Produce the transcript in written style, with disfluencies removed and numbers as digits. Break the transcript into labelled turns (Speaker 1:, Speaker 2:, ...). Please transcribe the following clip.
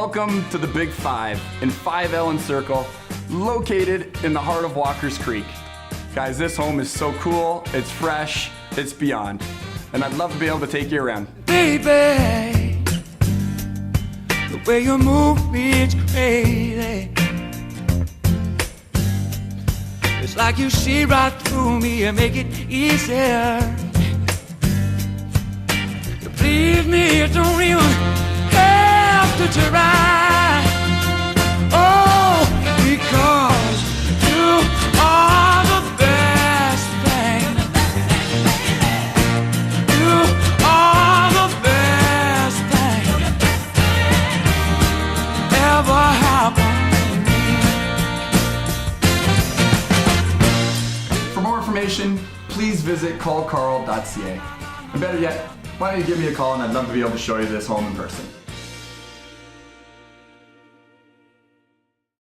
Speaker 1: Welcome to the Big 5 in 5 Ellen Circle, located in the heart of Walker's Creek. Guys, this home is so cool, it's fresh, it's beyond. And I'd love to be able to take you around.
Speaker 2: Baby, the way you move me, it's crazy. It's like you see right through me and make it easier. To please me, you don't even have to try. Oh, because you are the best thing. You are the best thing ever happened to me.
Speaker 1: For more information, please visit callcarl.ca. And better yet, why don't you give me a call and I'd love to be able to show you this home in person.